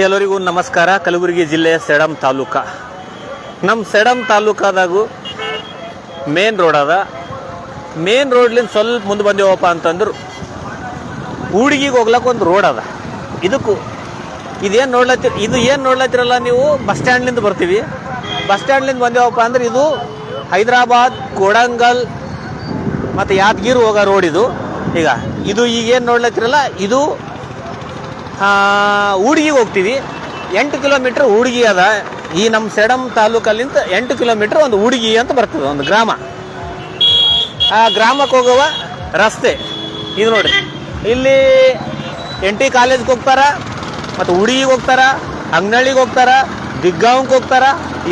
ಎಲ್ಲರಿಗೂ ನಮಸ್ಕಾರ. ಕಲಬುರಗಿ ಜಿಲ್ಲೆಯ ಸೇಡಂ ತಾಲೂಕ. ನಮ್ಮ ಸೇಡಂ ತಾಲೂಕಾದಾಗೂ ಮೇನ್ ರೋಡ್ ಅದ. ಮೇನ್ ರೋಡ್ಲಿಂದ ಸ್ವಲ್ಪ ಮುಂದೆ ಬಂದೇವಪ್ಪ ಅಂತಂದ್ರೆ ಊಡಿಗೆ ಹೋಗ್ಲಕ್ಕೆ ಒಂದು ರೋಡ್ ಅದ. ಇದಕ್ಕೂ ಇದು ಏನು ನೋಡ್ಲತ್ತಿರಲ್ಲ ನೀವು, ಬಸ್ ಸ್ಟ್ಯಾಂಡ್ಲಿಂದ ಬರ್ತೀವಿ. ಬಸ್ ಸ್ಟ್ಯಾಂಡ್ಲಿಂದ ಬಂದೇವಪ್ಪ ಅಂದ್ರೆ ಇದು ಹೈದರಾಬಾದ್, ಕೊಡಂಗಲ್ ಮತ್ತು ಯಾದಗಿರಿ ಹೋಗೋ ರೋಡ್ ಇದು. ಇದು ಈಗೇನು ನೋಡ್ಲತ್ತಿರಲ್ಲ, ಇದು ಊಡಿಗೆ ಹೋಗ್ತೀವಿ. 8 ಕಿಲೋಮೀಟ್ರ್ ಊಡಿಗೆ ಅದ. ಈ ನಮ್ಮ ಸೇಡಂ ತಾಲೂಕಲ್ಲಿಂದ 8 ಕಿಲೋಮೀಟ್ರ್ ಒಂದು ಊಡಿಗೆ ಅಂತ ಬರ್ತದೆ, ಒಂದು ಗ್ರಾಮ. ಆ ಗ್ರಾಮಕ್ಕೆ ಹೋಗುವ ರಸ್ತೆ ಇದು ನೋಡ್ರಿ. ಇಲ್ಲಿ NT ಕಾಲೇಜ್ಗೆ ಹೋಗ್ತಾರ, ಮತ್ತು ಊಡಿಗೆ ಹೋಗ್ತಾರ, ಅಂಗನಳ್ಳಿಗೆ ಹೋಗ್ತಾರ, ದಿಗ್ಗಾಂವ್ಗೆ ಹೋಗ್ತಾರ.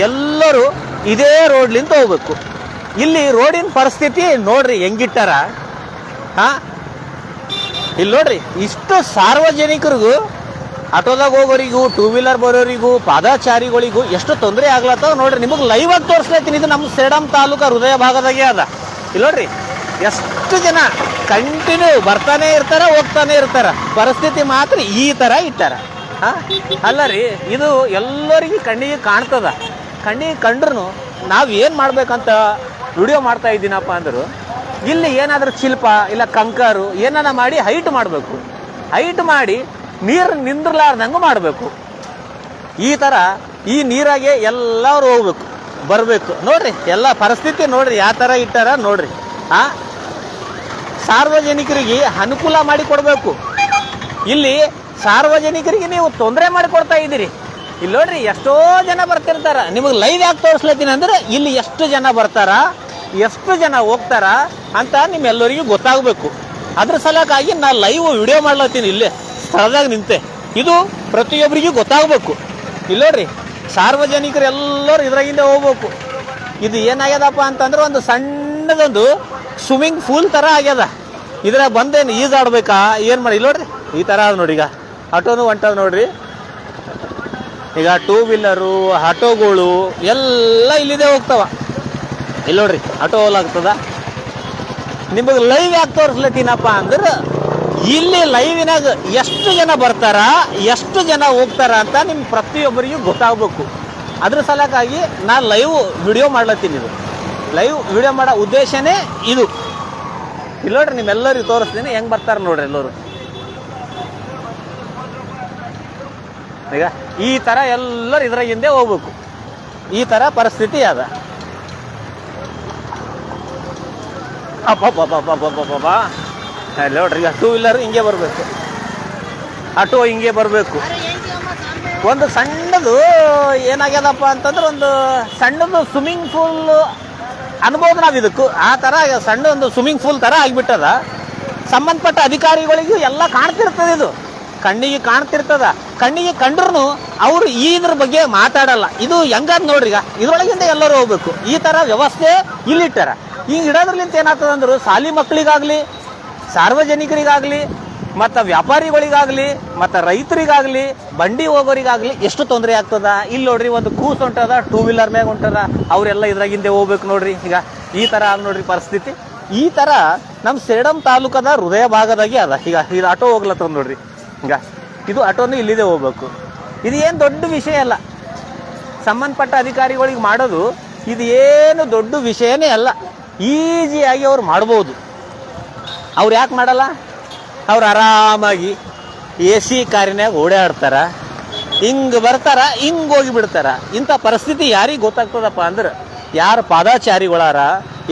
ಎಲ್ಲರೂ ಇದೇ ರೋಡ್ಲಿಂದ ಹೋಗ್ಬೇಕು. ಇಲ್ಲಿ ರೋಡಿನ ಪರಿಸ್ಥಿತಿ ನೋಡ್ರಿ ಹೆಂಗಿಟ್ಟಾರ. ಇಲ್ಲಿ ನೋಡ್ರಿ, ಇಷ್ಟು ಸಾರ್ವಜನಿಕರಿಗೂ, ಆಟೋದಾಗ ಹೋಗೋರಿಗೂ, ಟೂ ವೀಲರ್ ಬರೋರಿಗೂ, ಪಾದಚಾರಿಗಳಿಗೂ ಎಷ್ಟು ತೊಂದರೆ ಆಗ್ಲತ್ತವ ನೋಡ್ರಿ. ನಿಮಗೆ ಲೈವ್ ಆಗಿ ತೋರಿಸ್ಲತ್ತೀನಿ. ಇದು ನಮ್ಮ ಸೇಡಂ ತಾಲೂಕು ಹೃದಯ ಭಾಗದಾಗೆ ಅದ. ಇಲ್ಲಿ ನೋಡ್ರಿ ಎಷ್ಟು ಜನ ಕಂಟಿನ್ಯೂ ಬರ್ತಾನೆ ಇರ್ತಾರ, ಹೋಗ್ತಾನೆ ಇರ್ತಾರ. ಪರಿಸ್ಥಿತಿ ಮಾತ್ರ ಈ ಥರ ಇಟ್ಟಾರ. ಅಲ್ಲ ರೀ, ಇದು ಎಲ್ಲರಿಗೂ ಕಣ್ಣಿಗೆ ಕಾಣ್ತದ. ಕಣ್ಣಿಗೆ ಕಂಡ್ರು ನಾವು ಏನು ಮಾಡ್ಬೇಕಂತ ವಿಡಿಯೋ ಮಾಡ್ತಾ ಇದ್ದೀನಪ್ಪ ಅಂದರು, ಇಲ್ಲಿ ಏನಾದರೂ ಶಿಲ್ಪ ಇಲ್ಲ ಕಂಕರು ಏನಾನ ಮಾಡಿ ಹೈಟ್ ಮಾಡಬೇಕು. ಹೈಟ್ ಮಾಡಿ ನೀರು ನಿಂದ್ರಲಾರ್ದಂಗೆ ಮಾಡಬೇಕು. ಈ ಥರ ಈ ನೀರಾಗೆ ಎಲ್ಲರೂ ಹೋಗ್ಬೇಕು, ಬರಬೇಕು. ನೋಡ್ರಿ ಎಲ್ಲ ಪರಿಸ್ಥಿತಿ ನೋಡ್ರಿ ಯಾವ ಥರ ಇಟ್ಟಾರ ನೋಡ್ರಿ. ಸಾರ್ವಜನಿಕರಿಗೆ ಅನುಕೂಲ ಮಾಡಿ ಕೊಡಬೇಕು. ಇಲ್ಲಿ ಸಾರ್ವಜನಿಕರಿಗೆ ನೀವು ತೊಂದರೆ ಮಾಡಿಕೊಡ್ತಾ ಇದ್ದೀರಿ. ಇಲ್ಲಿ ನೋಡ್ರಿ ಎಷ್ಟೋ ಜನ ಬರ್ತಿರ್ತಾರ. ನಿಮಗೆ ಲೈವ್ ಯಾಕೆ ತೋರಿಸ್ಲತ್ತೀನಿ ಅಂದ್ರೆ ಇಲ್ಲಿ ಎಷ್ಟು ಜನ ಬರ್ತಾರ, ಎಷ್ಟು ಜನ ಹೋಗ್ತಾರ ಅಂತ ನಿಮ್ಮೆಲ್ಲರಿಗೂ ಗೊತ್ತಾಗಬೇಕು. ಅದ್ರ ಸಲಕ್ಕಾಗಿ ನಾನು ಲೈವ್ ವಿಡಿಯೋ ಮಾಡ್ಲತ್ತೀನಿ. ಇಲ್ಲೇ ಸ್ಥಳದಾಗ ನಿಂತೆ. ಇದು ಪ್ರತಿಯೊಬ್ಬರಿಗೂ ಗೊತ್ತಾಗಬೇಕು. ಇಲ್ಲಿ ನೋಡ್ರಿ ಸಾರ್ವಜನಿಕರು ಎಲ್ಲರೂ ಇದ್ರಾಗಿಂದ ಹೋಗ್ಬೇಕು. ಇದು ಏನಾಗ್ಯದಪ್ಪ ಅಂತಂದ್ರೆ ಒಂದು ಸಣ್ಣದೊಂದು ಸ್ವಿಮ್ಮಿಂಗ್ ಪೂಲ್ ಥರ ಆಗ್ಯದ. ಇದ್ರಾಗ ಬಂದೇನು ಈಜಾಡ್ಬೇಕಾ ಏನು ಮಾಡಿ. ಇಲ್ಲಿ ನೋಡ್ರಿ ಈ ಥರ ಅದ ನೋಡಿ. ಈಗ ಆಟೋನು ಹೊಂಟದ ನೋಡ್ರಿ. ಈಗ ಟೂ ವೀಲರು, ಆಟೋಗಳು ಎಲ್ಲ ಇಲ್ಲಿದೆ ಹೋಗ್ತಾವ. ಇಲ್ಲಿ ನೋಡ್ರಿ ಆಟೋ ಹೋಗ್ಲಾಗ್ತದ. ನಿಮಗೆ ಲೈವ್ ಯಾಕೆ ತೋರಿಸ್ಲತ್ತೀನಪ್ಪ ಅಂದ್ರೆ ಇಲ್ಲಿ ಲೈವಿನಾಗ ಎಷ್ಟು ಜನ ಬರ್ತಾರ, ಎಷ್ಟು ಜನ ಹೋಗ್ತಾರ ಅಂತ ನಿಮ್ಗೆ ಪ್ರತಿಯೊಬ್ಬರಿಗೂ ಗೊತ್ತಾಗಬೇಕು. ಅದ್ರ ಸಲಕ್ಕಾಗಿ ನಾನು ಲೈವ್ ವಿಡಿಯೋ ಮಾಡ್ಲತ್ತೀನಿ. ಇದು ಲೈವ್ ವಿಡಿಯೋ ಮಾಡೋ ಉದ್ದೇಶನೇ ಇದು. ಇಲ್ಲಿ ನೋಡ್ರಿ ನಿಮ್ಮೆಲ್ಲರಿಗೂ ತೋರಿಸ್ತೀನಿ ಹೆಂಗೆ ಬರ್ತಾರೆ ನೋಡ್ರಿ ಎಲ್ಲರೂ. ಈಗ ಈ ಥರ ಎಲ್ಲರೂ ಇದ್ರ ಹಿಂದೆ ಹೋಗ್ಬೇಕು. ಈ ಥರ ಪರಿಸ್ಥಿತಿ ಅದ. ಅಬ್ಬಬ್ಬಬ್ಬಬ್ಬಬ್ಬಬ್ಬ. ಅಲ್ಲಿ ನೋಡ್ರಿ ಈಗ ಟೂ ವೀಲರ್ ಹಿಂಗೆ ಬರಬೇಕು, ಆಟೋ ಹಿಂಗೆ ಬರಬೇಕು. ಒಂದು ಸಣ್ಣದು ಏನಾಗ್ಯದಪ್ಪ ಅಂತಂದ್ರೆ ಒಂದು ಸಣ್ಣದು ಸ್ವಿಮ್ಮಿಂಗ್ ಪೂಲ್ ಅನ್ಬೋದು ನಾವು ಇದಕ್ಕೂ. ಆ ಥರ ಸಣ್ಣ ಒಂದು ಸ್ವಿಮ್ಮಿಂಗ್ ಪೂಲ್ ಥರ ಆಗಿಬಿಟ್ಟದ. ಸಂಬಂಧಪಟ್ಟ ಅಧಿಕಾರಿಗಳಿಗೂ ಎಲ್ಲ ಕಾಣ್ತಿರ್ತದೆ. ಇದು ಕಣ್ಣಿಗೆ ಕಾಣ್ತಿರ್ತದ. ಕಣ್ಣಿಗೆ ಕಂಡ್ರು ಅವರು ಇದ್ರ ಬಗ್ಗೆ ಮಾತಾಡಲ್ಲ. ಇದು ಹೆಂಗದ್ ನೋಡ್ರಿ. ಈಗ ಇದ್ರೊಳಗಿಂದ ಎಲ್ಲರೂ ಹೋಗ್ಬೇಕು. ಈ ಥರ ವ್ಯವಸ್ಥೆ ಇಲ್ಲಿಟ್ಟಾರ. ಹಿಂಗೆ ಇಡೋದ್ರಲಿಂತ ಏನಾಗ್ತದೆ ಅಂದ್ರೆ ಶಾಲಿ ಮಕ್ಕಳಿಗಾಗಲಿ, ಸಾರ್ವಜನಿಕರಿಗಾಗಲಿ, ಮತ್ತು ವ್ಯಾಪಾರಿಗಳಿಗಾಗಲಿ, ಮತ್ತು ರೈತರಿಗಾಗಲಿ, ಬಂಡಿ ಹೋಗೋರಿಗಾಗಲಿ ಎಷ್ಟು ತೊಂದರೆ ಆಗ್ತದ. ಇಲ್ಲಿ ನೋಡ್ರಿ ಒಂದು ಕೂಸ್ ಹೊಂಟದ, ಟೂ ವೀಲರ್ ಮ್ಯಾಗ ಹೊಂಟದ. ಅವರೆಲ್ಲ ಇದ್ರಾಗಿಂದೆ ಹೋಗ್ಬೇಕು ನೋಡ್ರಿ. ಈಗ ಈ ಥರ ಆಗ ನೋಡ್ರಿ ಪರಿಸ್ಥಿತಿ. ಈ ಥರ ನಮ್ಮ ಸೇಡಂ ತಾಲೂಕದ ಹೃದಯ ಭಾಗದಾಗೆ ಅದ. ಈಗ ಇದು ಆಟೋ ಹೋಗ್ಲತ್ತದ ನೋಡ್ರಿ. ಈಗ ಇದು ಆಟೋನು ಇಲ್ಲಿದೆ ಹೋಗ್ಬೇಕು. ಇದು ಏನು ದೊಡ್ಡ ವಿಷಯ ಅಲ್ಲ. ಸಂಬಂಧಪಟ್ಟ ಅಧಿಕಾರಿಗಳಿಗೆ ಮಾಡೋದು ಇದು ಏನು ದೊಡ್ಡ ವಿಷಯನೇ ಅಲ್ಲ. ಈಸಿಯಾಗಿ ಅವ್ರು ಮಾಡ್ಬೋದು. ಅವ್ರು ಯಾಕೆ ಮಾಡಲ್ಲ? ಅವ್ರು ಆರಾಮಾಗಿ AC ಕಾರಿನಾಗ ಓಡಾಡ್ತಾರ, ಹಿಂಗೆ ಬರ್ತಾರ, ಹಿಂಗೆ ಹೋಗಿ ಬಿಡ್ತಾರ. ಇಂಥ ಪರಿಸ್ಥಿತಿ ಯಾರಿಗೆ ಗೊತ್ತಾಗ್ತದಪ್ಪ ಅಂದ್ರೆ ಯಾರು ಪಾದಚಾರಿಗಳಾರ,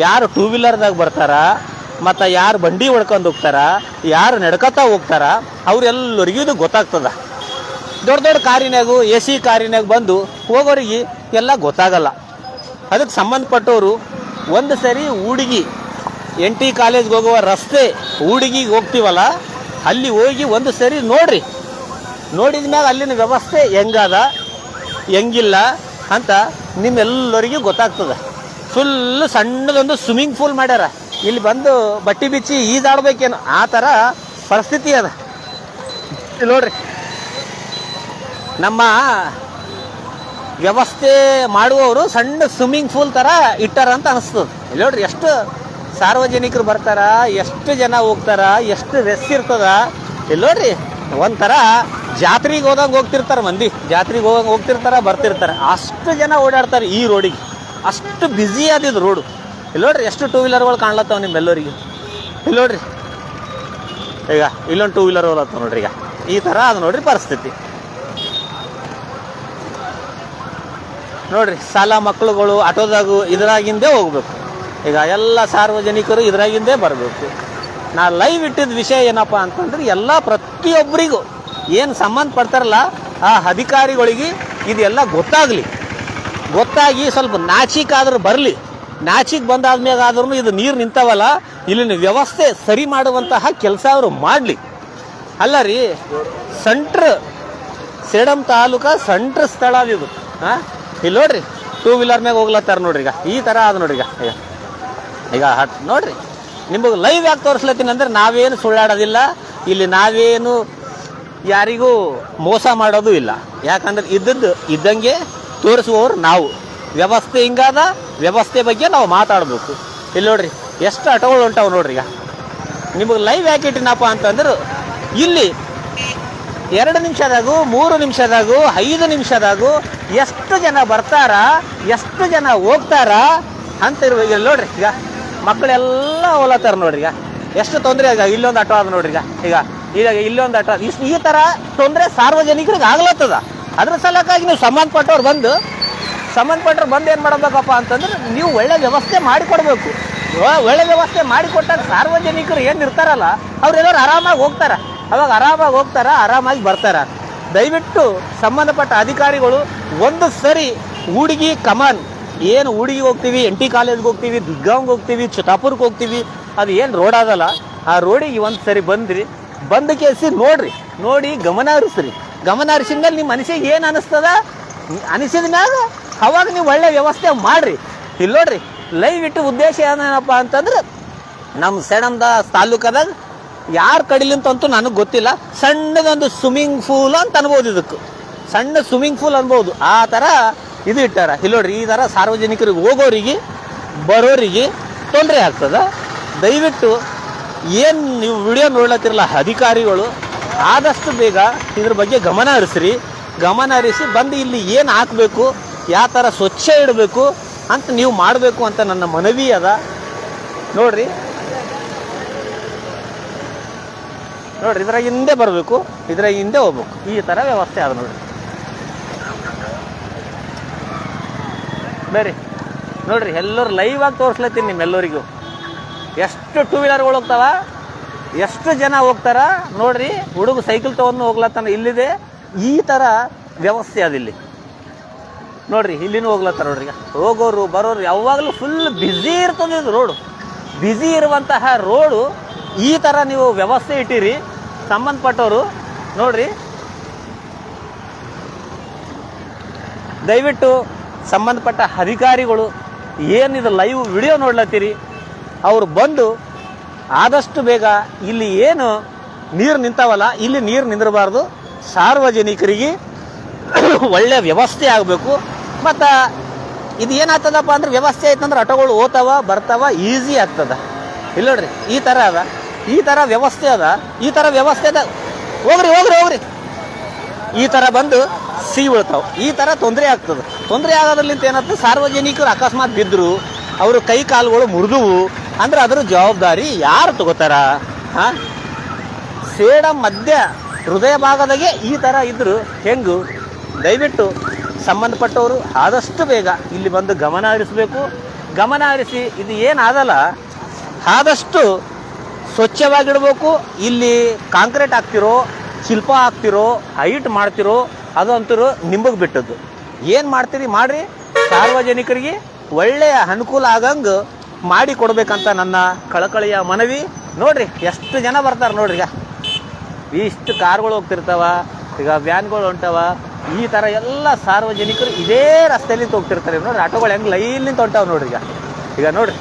ಯಾರು ಟೂ ವೀಲರ್ದಾಗ ಬರ್ತಾರ, ಮತ್ತು ಯಾರು ಬಂಡಿ ಹೊಡ್ಕೊಂಡು ಹೋಗ್ತಾರ, ಯಾರು ನಡ್ಕೊತಾ ಹೋಗ್ತಾರ, ಅವರೆಲ್ಲರಿಗೂ ಇದು ಗೊತ್ತಾಗ್ತದ. ದೊಡ್ಡ ದೊಡ್ಡ ಕಾರಿನಾಗೂ AC ಕಾರಿನಾಗ ಬಂದು ಹೋಗೋರಿಗೆ ಎಲ್ಲ ಗೊತ್ತಾಗಲ್ಲ. ಅದಕ್ಕೆ ಸಂಬಂಧಪಟ್ಟವರು ಒಂದು ಸರಿ ಊಡಿಗೆ NT ಕಾಲೇಜ್ಗೆ ಹೋಗುವ ರಸ್ತೆ ಊಡಿಗೆಗೆ ಹೋಗ್ತೀವಲ್ಲ, ಅಲ್ಲಿ ಹೋಗಿ ಒಂದು ಸರಿ ನೋಡ್ರಿ. ನೋಡಿದ ಮ್ಯಾಗ ಅಲ್ಲಿನ ವ್ಯವಸ್ಥೆ ಹೆಂಗದ ಹೆಂಗಿಲ್ಲ ಅಂತ ನಿಮ್ಮೆಲ್ಲರಿಗೂ ಗೊತ್ತಾಗ್ತದೆ. ಫುಲ್ಲು ಸಣ್ಣದೊಂದು ಸ್ವಿಮ್ಮಿಂಗ್ ಪೂಲ್ ಮಾಡ್ಯಾರ. ಇಲ್ಲಿ ಬಂದು ಬಟ್ಟೆ ಬಿಚ್ಚಿ ಈಜಾಡ್ಬೇಕೇನು ಆ ಥರ ಪರಿಸ್ಥಿತಿ ಅದ. ನೋಡ್ರಿ ನಮ್ಮ ವ್ಯವಸ್ಥೆ ಮಾಡುವವರು ಸಣ್ಣ ಸ್ವಿಮ್ಮಿಂಗ್ ಪೂಲ್ ಥರ ಇಟ್ಟಾರ ಅಂತ ಅನಿಸ್ತದೆ. ಇಲ್ಲಿ ನೋಡ್ರಿ ಎಷ್ಟು ಸಾರ್ವಜನಿಕರು ಬರ್ತಾರ, ಎಷ್ಟು ಜನ ಹೋಗ್ತಾರ, ಎಷ್ಟು ರೆಸ್ ಇರ್ತದ. ಇಲ್ಲಿ ನೋಡ್ರಿ ಒಂಥರ ಜಾತ್ರೆಗೆ ಹೋದಂಗೆ ಹೋಗ್ತಿರ್ತಾರೆ ಮಂದಿ, ಜಾತ್ರೆಗೆ ಹೋಗ್ತಿರ್ತಾರೆ ಬರ್ತಿರ್ತಾರೆ, ಅಷ್ಟು ಜನ ಓಡಾಡ್ತಾರೆ ಈ ರೋಡಿಗೆ, ಅಷ್ಟು ಬ್ಯುಸಿ ಆದಿದ್ದು ರೋಡು. ಇಲ್ಲಿ ನೋಡ್ರಿ ಎಷ್ಟು ಟೂ ವೀಲರ್ಗಳು ಕಾಣ್ಲತ್ತವ ನಿಮ್ಮೆಲ್ಲರಿಗೆ. ಇಲ್ಲಿ ನೋಡ್ರಿ ಈಗ ಇಲ್ಲೊಂದು ಟೂ ವೀಲರ್ ಹೋಗ್ಲತ್ತವ ನೋಡ್ರಿ. ಈಗ ಈ ಥರ ಅದು ನೋಡ್ರಿ ಪರಿಸ್ಥಿತಿ ನೋಡ್ರಿ. ಶಾಲಾ ಮಕ್ಕಳುಗಳು ಆಟೋದಾಗು ಇದ್ರಾಗಿಂದೇ ಹೋಗ್ಬೇಕು. ಈಗ ಎಲ್ಲ ಸಾರ್ವಜನಿಕರು ಇದ್ರಾಗಿಂದೇ ಬರಬೇಕು. ನಾ ಲೈವ್ ಇಟ್ಟಿದ್ದ ವಿಷಯ ಏನಪ್ಪ ಅಂತಂದ್ರೆ ಎಲ್ಲ ಪ್ರತಿಯೊಬ್ಬರಿಗೂ ಏನು ಸಂಬಂಧಪಡ್ತಾರಲ್ಲ ಆ ಅಧಿಕಾರಿಗಳಿಗೆ ಇದೆಲ್ಲ ಗೊತ್ತಾಗಿ ಸ್ವಲ್ಪ ನಾಚಿಕಾದ್ರೂ ಬರಲಿ. ನಾಚಿಕ್ ಬಂದಾದ್ಮೇಲೆ ಆದ್ರೂ ಇದು ನೀರು ನಿಂತವಲ್ಲ, ಇಲ್ಲಿನ ವ್ಯವಸ್ಥೆ ಸರಿ ಮಾಡುವಂತಹ ಕೆಲಸ ಅವರು ಮಾಡಲಿ. ಅಲ್ಲ ರೀ, ಸೇಡಂ ತಾಲೂಕ ಸೆಂಟ್ರ್ ಸ್ಥಳ ಇದು. ಹಾಂ, ಇಲ್ಲಿ ನೋಡ್ರಿ ಟೂ ವೀಲರ್ ಮ್ಯಾಗ ಹೋಗ್ಲತ್ತಾರ ನೋಡ್ರಿ. ಈಗ ಈ ಥರ ಅದು ನೋಡ್ರಿ. ಈಗ ನೋಡ್ರಿ, ನಿಮಗೆ ಲೈವ್ ಯಾಕೆ ತೋರಿಸ್ಲತ್ತೀನಿ ಅಂದ್ರೆ ನಾವೇನು ಸುಳ್ಳಾಡೋದಿಲ್ಲ ಇಲ್ಲಿ, ನಾವೇನು ಯಾರಿಗೂ ಮೋಸ ಮಾಡೋದು ಇಲ್ಲ. ಯಾಕಂದ್ರೆ ಇದ್ದಂಗೆ ತೋರಿಸುವವರು ನಾವು. ವ್ಯವಸ್ಥೆ ಹಿಂಗಾದ, ವ್ಯವಸ್ಥೆ ಬಗ್ಗೆ ನಾವು ಮಾತಾಡಬೇಕು. ಇಲ್ಲಿ ನೋಡ್ರಿ ಎಷ್ಟು ಆಟೋಗಳು ಹೊಂಟಾವು ನೋಡ್ರಿ. ಈಗ ನಿಮಗೆ ಲೈವ್ ಯಾಕೆ ಇಟ್ಟಿನಪ್ಪ ಅಂತಂದ್ರೆ ಇಲ್ಲಿ 2 ನಿಮಿಷದಾಗೂ 3 ನಿಮಿಷದಾಗೂ 5 ನಿಮಿಷದಾಗೂ ಎಷ್ಟು ಜನ ಬರ್ತಾರ, ಎಷ್ಟು ಜನ ಹೋಗ್ತಾರ ಅಂತ ಇರ್ಬೇಕು. ಇಲ್ಲಿ ನೋಡ್ರಿ ಈಗ ಮಕ್ಕಳೆಲ್ಲ ಹೋಲತ್ತಾರ ನೋಡ್ರಿ. ಈಗ ಎಷ್ಟು ತೊಂದರೆ ಆಗ, ಇಲ್ಲೊಂದು ಆಟೋ ಅದ ನೋಡ್ರಿ. ಈಗ ಇಲ್ಲೊಂದು ಆಟೋ, ಈ ಥರ ತೊಂದರೆ ಸಾರ್ವಜನಿಕರಿಗೆ ಆಗ್ಲತ್ತದ. ಅದ್ರ ಸಲಕ್ಕಾಗಿ ನೀವು ಸಂಬಂಧಪಟ್ಟವ್ರು ಬಂದು ಏನು ಮಾಡಬೇಕಪ್ಪ ಅಂತಂದ್ರೆ ನೀವು ಒಳ್ಳೆ ವ್ಯವಸ್ಥೆ ಮಾಡಿಕೊಡ್ಬೇಕು. ಒಳ್ಳೆ ವ್ಯವಸ್ಥೆ ಮಾಡಿಕೊಟ್ಟಾಗ ಸಾರ್ವಜನಿಕರು ಏನು ಇರ್ತಾರಲ್ಲ ಅವ್ರೆಲ್ಲರೂ ಆರಾಮಾಗಿ ಹೋಗ್ತಾರೆ. ಅವಾಗ ಆರಾಮಾಗಿ ಹೋಗ್ತಾರ, ಆರಾಮಾಗಿ ಬರ್ತಾರ. ದಯವಿಟ್ಟು ಸಂಬಂಧಪಟ್ಟ ಅಧಿಕಾರಿಗಳು ಒಂದು ಸರಿ ಊಡಿಗಿ ಕಮಾನ್ ಏನು ಊಡಿಗೆ ಹೋಗ್ತೀವಿ, NT ಕಾಲೇಜ್ಗೆ ಹೋಗ್ತೀವಿ, ದುರ್ಗಾಂವ್ಗೆ ಹೋಗ್ತೀವಿ, ಚಿತ್ತಾಪುರಕ್ಕೆ ಹೋಗ್ತೀವಿ, ಅದು ಏನು ರೋಡ್ ಅದಲ್ಲ ಆ ರೋಡಿಗೆ ಒಂದು ಸರಿ ಬಂದು ಕೇಸಿ ನೋಡಿ ಗಮನ ಹರಿಸಿದ ಮೇಲೆ ನಿಮ್ಮ ಮನಸ್ಸಿಗೆ ಏನು ಅನಿಸ್ತದ, ಅನಿಸಿದ ಮ್ಯಾಗ ಅವಾಗ ನೀವು ಒಳ್ಳೆ ವ್ಯವಸ್ಥೆ ಮಾಡಿರಿ. ಇಲ್ಲಿ ನೋಡ್ರಿ ಲೈವ್ ಇಟ್ಟು ಉದ್ದೇಶ ಏನೇನಪ್ಪ ಅಂತಂದ್ರೆ ನಮ್ಮ ಸೇಡಂದ ತಾಲೂಕದಾಗ ಯಾರು ಕಡಿಲಿಂತಂತೂ ನನಗೆ ಗೊತ್ತಿಲ್ಲ, ಸಣ್ಣದೊಂದು ಸ್ವಿಮ್ಮಿಂಗ್ ಪೂಲ್ ಅಂತ ಅನ್ಬೋದು. ಇದಕ್ಕೆ ಸಣ್ಣ ಸ್ವಿಮ್ಮಿಂಗ್ ಪೂಲ್ ಅನ್ಬೋದು, ಆ ಥರ ಇದು ಇಟ್ಟಾರ. ಇಲ್ಲಿ ನೋಡ್ರಿ ಈ ಥರ ಸಾರ್ವಜನಿಕರಿಗೆ ಹೋಗೋರಿಗೆ ಬರೋರಿಗೆ ತೊಂದರೆ ಆಗ್ತದ. ದಯವಿಟ್ಟು ಏನು ನೀವು ವಿಡಿಯೋ ನೋಡ್ಲತ್ತಿರಲ್ಲ ಅಧಿಕಾರಿಗಳು, ಆದಷ್ಟು ಬೇಗ ಇದ್ರ ಬಗ್ಗೆ ಗಮನ ಹರಿಸಿ ಬಂದು ಇಲ್ಲಿ ಏನು ಹಾಕಬೇಕು, ಯಾವ ಥರ ಸ್ವಚ್ಛ ಇಡಬೇಕು ಅಂತ ನೀವು ಮಾಡಬೇಕು ಅಂತ ನನ್ನ ಮನವಿ ಅದ. ನೋಡ್ರಿ ಇದ್ರಾಗ ಹಿಂದೆ ಬರಬೇಕು, ಇದ್ರಾಗ ಹಿಂದೆ ಹೋಗ್ಬೇಕು, ಈ ಥರ ವ್ಯವಸ್ಥೆ ಅದ ನೋಡ್ರಿ. ಬೇರೆ ನೋಡ್ರಿ ಎಲ್ಲರೂ ಲೈವ್ ಆಗಿ ತೋರಿಸ್ಲತ್ತೀನಿ ನಿಮ್ಮೆಲ್ಲರಿಗೂ. ಎಷ್ಟು ಟೂ ವೀಲರ್ಗಳು ಹೋಗ್ತಾವ, ಎಷ್ಟು ಜನ ಹೋಗ್ತಾರ ನೋಡ್ರಿ. ಹುಡುಗ ಸೈಕಲ್ ತೊಗೊಂಡು ಹೋಗ್ಲತ್ತಾನ, ಇಲ್ಲಿದೆ ಈ ಥರ ವ್ಯವಸ್ಥೆ ಅದಿಲ್ಲಿ ನೋಡ್ರಿ. ಇಲ್ಲಿನೂ ಹೋಗ್ಲತ್ತಾರ ನೋಡ್ರಿ. ಈಗ ಹೋಗೋರು ಬರೋರು ಯಾವಾಗಲೂ ಫುಲ್ ಬ್ಯುಸಿ ಇರ್ತದೆ ಇದು ರೋಡು. ಬ್ಯುಸಿ ಇರುವಂತಹ ರೋಡು ಈ ಥರ ನೀವು ವ್ಯವಸ್ಥೆ ಇಟ್ಟಿರಿ ಸಂಬಂಧಪಟ್ಟವರು ನೋಡ್ರಿ. ದಯವಿಟ್ಟು ಸಂಬಂಧಪಟ್ಟ ಅಧಿಕಾರಿಗಳು ಏನಿದು ಲೈವ್ ವಿಡಿಯೋ ನೋಡ್ಲತ್ತೀರಿ ಅವರು ಬಂದು ಆದಷ್ಟು ಬೇಗ ಇಲ್ಲಿ ಏನು ನೀರು ನಿಂತಾವಲ್ಲ ಇಲ್ಲಿ ನೀರು ನಿಂದಿರಬಾರ್ದು. ಸಾರ್ವಜನಿಕರಿಗೆ ಒಳ್ಳೆ ವ್ಯವಸ್ಥೆ ಆಗಬೇಕು. ಮತ್ತು ಇದು ಏನಾಗ್ತದಪ್ಪ ಅಂದ್ರೆ ವ್ಯವಸ್ಥೆ ಆಯ್ತಂದ್ರೆ ಆಟೋಗಳು ಹೋಗ್ತಾವ ಬರ್ತಾವ ಈಸಿ ಆಗ್ತದ. ಇಲ್ಲ ನೋಡ್ರಿ ಈ ಥರ ವ್ಯವಸ್ಥೆ ಅದ. ಹೋಗ್ರಿ ಈ ಥರ ಬಂದು ಬೀಳ್ತಾವೆ. ಈ ಥರ ತೊಂದರೆ ಆಗ್ತದೆ. ತೊಂದರೆ ಆಗೋದ್ರಲ್ಲಿಂತ ಏನಾಗ್ತದೆ, ಸಾರ್ವಜನಿಕರು ಅಕಸ್ಮಾತ್ ಬಿದ್ದರು, ಅವರು ಕೈ ಕಾಲುಗಳು ಮುರಿದುವು ಅಂದ್ರೆ ಅದರ ಜವಾಬ್ದಾರಿ ಯಾರು ತಗೋತಾರ? ಸೇಡಂ ಮಧ್ಯ ಹೃದಯ ಭಾಗದಾಗೆ ಈ ಥರ ಇದ್ದರು ಹೆಂಗು? ದಯವಿಟ್ಟು ಸಂಬಂಧಪಟ್ಟವರು ಆದಷ್ಟು ಬೇಗ ಇಲ್ಲಿ ಬಂದು ಗಮನ ಹರಿಸಿ ಇದು ಏನಾದಲ್ಲ ಆದಷ್ಟು ಸ್ವಚ್ಛವಾಗಿಡ್ಬೇಕು. ಇಲ್ಲಿ ಕಾಂಕ್ರೀಟ್ ಹಾಕ್ತಿರೋ, ಶಿಲ್ಪ ಹಾಕ್ತಿರೋ, ಹೈಟ್ ಮಾಡ್ತಿರೋ ಅದಂತರೂ ನಿಮಗೆ ಬಿಟ್ಟದ್ದು. ಏನು ಮಾಡ್ತೀರಿ ಮಾಡಿರಿ, ಸಾರ್ವಜನಿಕರಿಗೆ ಒಳ್ಳೆಯ ಅನುಕೂಲ ಆಗಂಗೆ ಮಾಡಿ ಕೊಡ್ಬೇಕಂತ ನನ್ನ ಕಳಕಳಿಯ ಮನವಿ. ನೋಡ್ರಿ ಎಷ್ಟು ಜನ ಬರ್ತಾರೆ ನೋಡ್ರಿ. ಈಗ ಇಷ್ಟು ಕಾರ್ಗಳು ಹೋಗ್ತಿರ್ತಾವ, ಈಗ ವ್ಯಾನ್ಗಳು ಹೊಂಟಾವ. ಈ ಥರ ಎಲ್ಲ ಸಾರ್ವಜನಿಕರು ಇದೇ ರಸ್ತೆಯಲ್ಲಿ ಹೋಗ್ತಿರ್ತಾರೆ ನೋಡ್ರಿ. ಆಟೋಗಳು ಹೆಂಗೆ ಲೈನ್ಲಿಂತ ಹೊಂಟಾವ ನೋಡ್ರಿ. ಈಗ ನೋಡ್ರಿ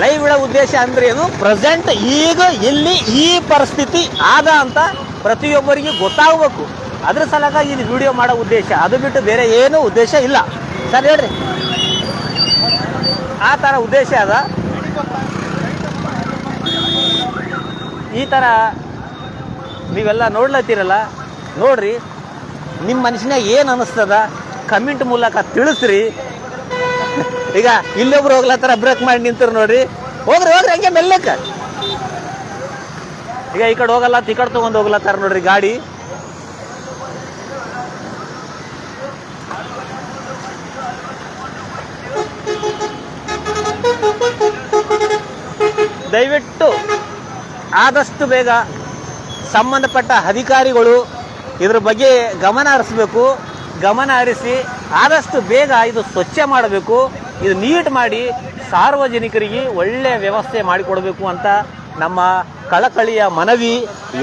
ಲೈವ್ ಇಡೋ ಉದ್ದೇಶ ಅಂದ್ರೆ ಏನು, ಪ್ರೆಸೆಂಟ್ ಈಗ ಇಲ್ಲಿ ಈ ಪರಿಸ್ಥಿತಿ ಆದ ಅಂತ ಪ್ರತಿಯೊಬ್ಬರಿಗೆ ಗೊತ್ತಾಗಬೇಕು. ಅದ್ರ ಸಲುವಾಗಿ ಇದು ವಿಡಿಯೋ ಮಾಡೋ ಉದ್ದೇಶ, ಅದು ಬಿಟ್ಟು ಬೇರೆ ಏನೂ ಉದ್ದೇಶ ಇಲ್ಲ. ಸರ್ ಹೇಳ್ರಿ, ಆ ಥರ ಉದ್ದೇಶ ಅದ. ಈ ಥರ ನೀವೆಲ್ಲ ನೋಡ್ಲತ್ತೀರಲ್ಲ, ನೋಡ್ರಿ, ನಿಮ್ಮ ಮನುಷ್ಯನಾಗ ಏನು ಅನ್ನಿಸ್ತದ ಕಮೆಂಟ್ ಮೂಲಕ ತಿಳಿಸ್ರಿ. ಈಗ ಇಲ್ಲೊಬ್ರು ಹೋಗ್ಲತ್ತಾರ, ಬ್ರೇಕ್ ಮಾಡಿ ನಿಂತರು ನೋಡ್ರಿ. ಹೋಗ್ರಿ ಹಂಗೆ ಮೆಲ್ಲಕ್ಕ. ಈಗ ಈ ಕಡೆ ಹೋಗಲ್ಲ, ಈ ಕಡೆ ತೊಗೊಂಡು ಹೋಗ್ಲತ್ತಾರ ನೋಡ್ರಿ ಗಾಡಿ. ದಯವಿಟ್ಟು ಆದಷ್ಟು ಬೇಗ ಸಂಬಂಧಪಟ್ಟ ಅಧಿಕಾರಿಗಳು ಇದ್ರ ಬಗ್ಗೆ ಗಮನ ಹರಿಸ್ಬೇಕು. ಗಮನ ಹರಿಸಿ ಆದಷ್ಟು ಬೇಗ ಇದು ಸ್ವಚ್ಛ ಮಾಡಬೇಕು. ಇದು ನೀಟ್ ಮಾಡಿ ಸಾರ್ವಜನಿಕರಿಗೆ ಒಳ್ಳೆಯ ವ್ಯವಸ್ಥೆ ಮಾಡಿಕೊಡಬೇಕು ಅಂತ ನಮ್ಮ ಕಳಕಳಿಯ ಮನವಿ.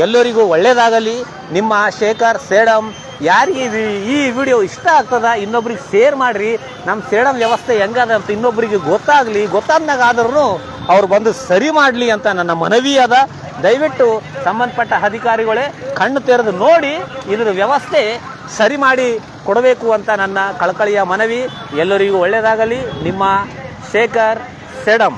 ಎಲ್ಲರಿಗೂ ಒಳ್ಳೆಯದಾಗಲಿ. ನಿಮ್ಮ ಶೇಖರ್ ಸೇಡಂ. ಯಾರಿಗೆ ಈ ವಿಡಿಯೋ ಇಷ್ಟ ಆಗ್ತದ ಇನ್ನೊಬ್ರಿಗೆ ಶೇರ್ ಮಾಡಿರಿ. ನಮ್ಮ ಸೇಡಂ ವ್ಯವಸ್ಥೆ ಹೆಂಗದ ಅಂತ ಇನ್ನೊಬ್ಬರಿಗೆ ಗೊತ್ತಾಗಲಿ. ಗೊತ್ತಾದ್ಮೇಲೆ ಆದ್ರೂ ಅವ್ರು ಬಂದು ಸರಿ ಮಾಡಲಿ ಅಂತ ನನ್ನ ಮನವಿ ಅದ. ದಯವಿಟ್ಟು ಸಂಬಂಧಪಟ್ಟ ಅಧಿಕಾರಿಗಳೇ ಕಣ್ಣು ತೆರೆದು ನೋಡಿ ಇದ್ರ ವ್ಯವಸ್ಥೆ ಸರಿ ಮಾಡಿ ಕೊಡಬೇಕು ಅಂತ ನನ್ನ ಕಳಕಳಿಯ ಮನವಿ. ಎಲ್ಲರಿಗೂ ಒಳ್ಳೆಯದಾಗಲಿ. ನಿಮ್ಮ ಶೇಖರ್ ಸೇಡಂ.